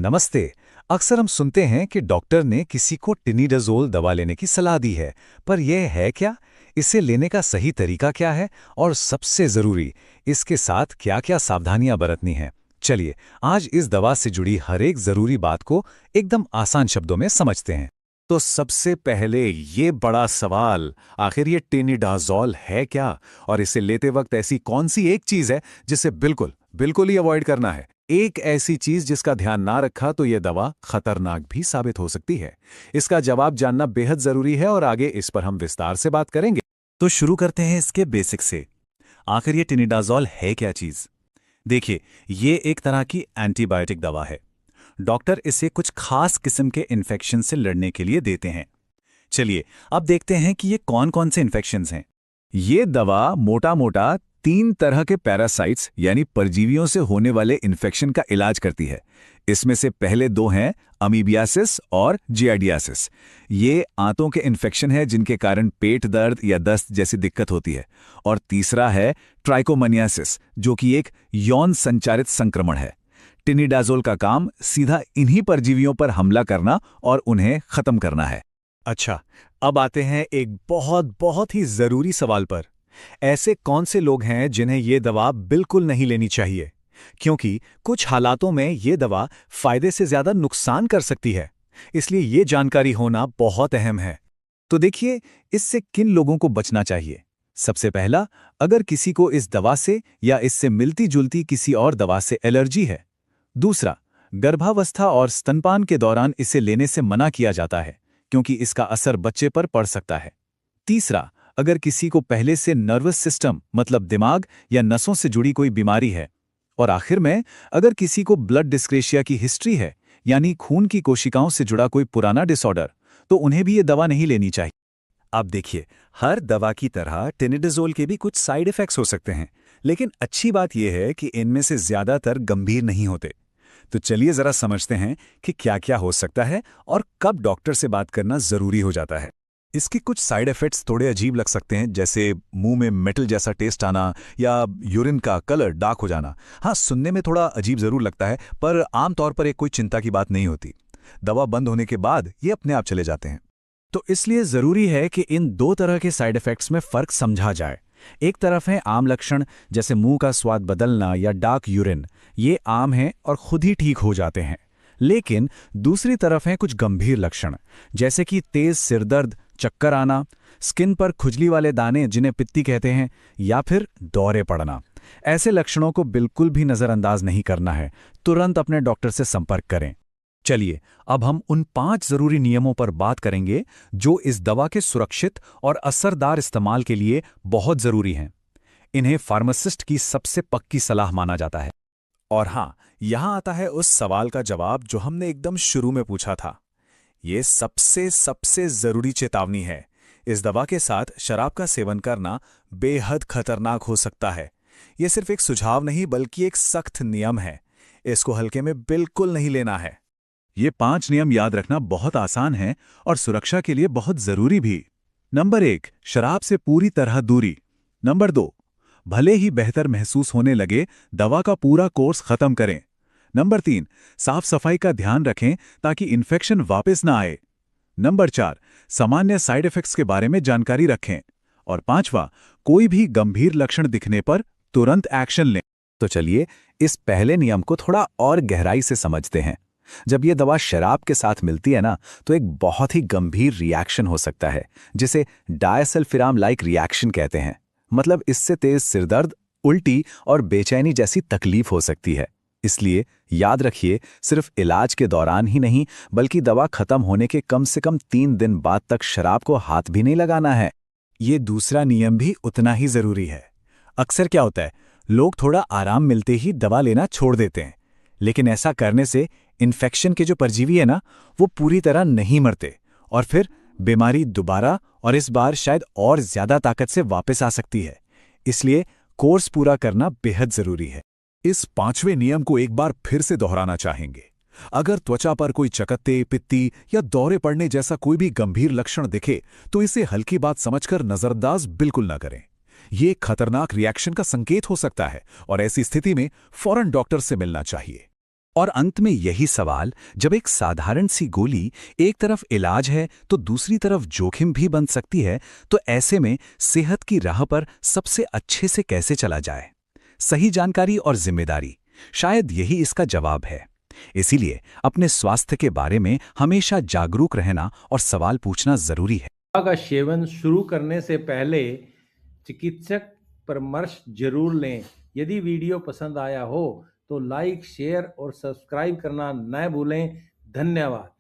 नमस्ते। अक्सर हम सुनते हैं कि डॉक्टर ने किसी को टिनिडाज़ोल दवा लेने की सलाह दी है, पर यह है क्या? इसे लेने का सही तरीका क्या है? और सबसे ज़रूरी, इसके साथ क्या-क्या सावधानियां बरतनी हैं? चलिए, आज इस दवा से जुड़ी हर एक ज़रूरी बात को एकदम आसान शब्दों में समझते हैं। तो सबसे पहले ये बड़ा सवाल, आखिर ये टेनिडाज़ोल है क्या? और इसे लेते वक्त ऐसी कौन सी एक चीज है जिसे बिल्कुल बिल्कुल ही अवॉइड करना है? एक ऐसी चीज जिसका ध्यान ना रखा तो ये दवा खतरनाक भी साबित हो सकती है। इसका जवाब जानना बेहद जरूरी है और आगे इस पर हम विस्तार से बात करेंगे। तो शुरू करते हैं इसके बेसिक से। आखिर ये टिनिडाज़ोल है क्या चीज? देखिए, ये एक तरह की एंटीबायोटिक दवा है। डॉक्टर इसे कुछ खास किस्म के इन्फेक्शन से लड़ने के लिए देते हैं। चलिए, अब देखते हैं कि ये कौन-कौन से इन्फेक्शंस हैं। ये दवा मोटा मोटा 3 तरह के पैरासाइट्स यानी परजीवियों से होने वाले इन्फेक्शन का इलाज करती है। इसमें से पहले 2 हैं अमीबियासिस और जियार्डियासिस। ये आंतों के इन्फेक्शन है जिनके कारण पेट दर्द या दस्त जैसी दिक्कत होती है। और तीसरा है ट्राइकोमनियासिस, जो कि एक यौन संचारित संक्रमण है। टिनिडाज़ोल का काम सीधा इन्हीं परजीवियों पर हमला करना और उन्हें खत्म करना है। अच्छा, अब आते हैं एक बहुत बहुत ही जरूरी सवाल पर। ऐसे कौन से लोग हैं जिन्हें ये दवा बिल्कुल नहीं लेनी चाहिए? क्योंकि कुछ हालातों में ये दवा फायदे से ज्यादा नुकसान कर सकती है। इसलिए ये जानकारी होना बहुत अहम है। तो देखिए, इससे किन लोगों को बचना चाहिए? सबसे पहला, अगर किसी को इस दवा से या इससे मिलती-जुलती किसी और दवा से एलर्जी है। दूसरा, गर्भावस्था और स्तनपान के दौरान इसे लेने से मना किया जाता है, क्योंकि इसका असर बच्चे पर पड़ सकता है। तीसरा, अगर किसी को पहले से नर्वस सिस्टम मतलब दिमाग या नसों से जुड़ी कोई बीमारी है। और आखिर में, अगर किसी को ब्लड डिस्क्रेशिया की हिस्ट्री है, यानी खून की कोशिकाओं से जुड़ा कोई पुराना डिसऑर्डर, तो उन्हें भी ये दवा नहीं लेनी चाहिए। अब देखिए, हर दवा की तरह टिनिडाज़ोल के भी कुछ साइड इफ़ेक्ट्स हो सकते हैं, लेकिन अच्छी बात यह है कि इनमें से ज़्यादातर गंभीर नहीं होते। तो चलिए ज़रा समझते हैं कि क्या-क्या हो सकता है और कब डॉक्टर से बात करना ज़रूरी हो जाता है। इसके कुछ साइड इफ़ेक्ट्स थोड़े अजीब लग सकते हैं, जैसे मुंह में मेटल जैसा टेस्ट आना या यूरिन का कलर डार्क हो जाना। हाँ, सुनने में थोड़ा अजीब ज़रूर लगता है, पर आमतौर पर एक कोई चिंता की बात नहीं होती। दवा बंद होने के बाद ये अपने आप चले जाते हैं। तो इसलिए ज़रूरी है कि इन 2 तरह के साइड इफ़ेक्ट्स में फ़र्क समझा जाए। एक तरफ है आम लक्षण, जैसे मुंह का स्वाद बदलना या डार्क यूरिन। ये आम हैं और खुद ही ठीक हो जाते हैं। लेकिन दूसरी तरफ हैं कुछ गंभीर लक्षण, जैसे कि तेज सिरदर्द, चक्कर आना, स्किन पर खुजली वाले दाने जिन्हें पित्ती कहते हैं, या फिर दौरे पड़ना। ऐसे लक्षणों को बिल्कुल भी नज़रअंदाज नहीं करना है। तुरंत अपने डॉक्टर से संपर्क करें। चलिए, अब हम उन 5 जरूरी नियमों पर बात करेंगे जो इस दवा के सुरक्षित और असरदार इस्तेमाल के लिए बहुत जरूरी हैं। इन्हें फार्मासिस्ट की सबसे पक्की सलाह माना जाता है। और हाँ, यहां आता है उस सवाल का जवाब जो हमने एकदम शुरू में पूछा था। ये सबसे सबसे जरूरी चेतावनी है। इस दवा के साथ शराब का सेवन करना बेहद खतरनाक हो सकता है। यह सिर्फ एक सुझाव नहीं बल्कि एक सख्त नियम है। इसको हल्के में बिल्कुल नहीं लेना है। ये 5 नियम याद रखना बहुत आसान है और सुरक्षा के लिए बहुत जरूरी भी। नंबर 1, शराब से पूरी तरह दूरी। नंबर 2, भले ही बेहतर महसूस होने लगे, दवा का पूरा कोर्स खत्म करें। नंबर 3, साफ सफाई का ध्यान रखें ताकि इन्फेक्शन वापस ना आए। नंबर 4, सामान्य साइड इफेक्ट्स के बारे में जानकारी रखें। और 5वां, कोई भी गंभीर लक्षण दिखने पर तुरंत एक्शन लें। तो चलिए, इस पहले नियम को थोड़ा और गहराई से समझते हैं। जब ये दवा शराब के साथ मिलती है ना, तो एक बहुत ही गंभीर रिएक्शन हो सकता है, जिसे डायसल्फिराम लाइक रिएक्शन कहते हैं। मतलब इससे तेज सिरदर्द, उल्टी और बेचैनी जैसी तकलीफ हो सकती है। इसलिए याद रखिए, सिर्फ इलाज के दौरान ही नहीं, बल्कि दवा खत्म होने के कम से कम 3 दिन बाद तक शराब को हाथ भी नहीं लगाना है। ये दूसरा नियम भी उतना ही जरूरी है। अक्सर क्या होता है, लोग थोड़ा आराम मिलते ही दवा लेना छोड़ देते हैं, लेकिन ऐसा करने से इन्फेक्शन के जो परजीवी है ना, वो पूरी तरह नहीं मरते और फिर बीमारी दोबारा और इस बार शायद और ज्यादा ताकत से वापस आ सकती है। इसलिए कोर्स पूरा करना बेहद जरूरी है। इस 5वें नियम को एक बार फिर से दोहराना चाहेंगे। अगर त्वचा पर कोई चकत्ते, पित्ती या दौरे पड़ने जैसा कोई भी गंभीर लक्षण दिखे, तो इसे हल्की बात समझकर नजरअंदाज बिल्कुल न करें। ये खतरनाक रिएक्शन का संकेत हो सकता है और ऐसी स्थिति में फौरन डॉक्टर से मिलना चाहिए। और अंत में यही सवाल, जब एक साधारण सी गोली एक तरफ इलाज है तो दूसरी तरफ जोखिम भी बन सकती है, तो ऐसे में सेहत की राह पर सबसे अच्छे से कैसे चला जाए? सही जानकारी और जिम्मेदारी, शायद यही इसका जवाब है। इसीलिए अपने स्वास्थ्य के बारे में हमेशा जागरूक रहना और सवाल पूछना जरूरी है। दवा का सेवन शुरू करने से पहले चिकित्सक परामर्श जरूर लें। यदि वीडियो पसंद आया हो तो लाइक, शेयर और सब्सक्राइब करना न भूलें। धन्यवाद।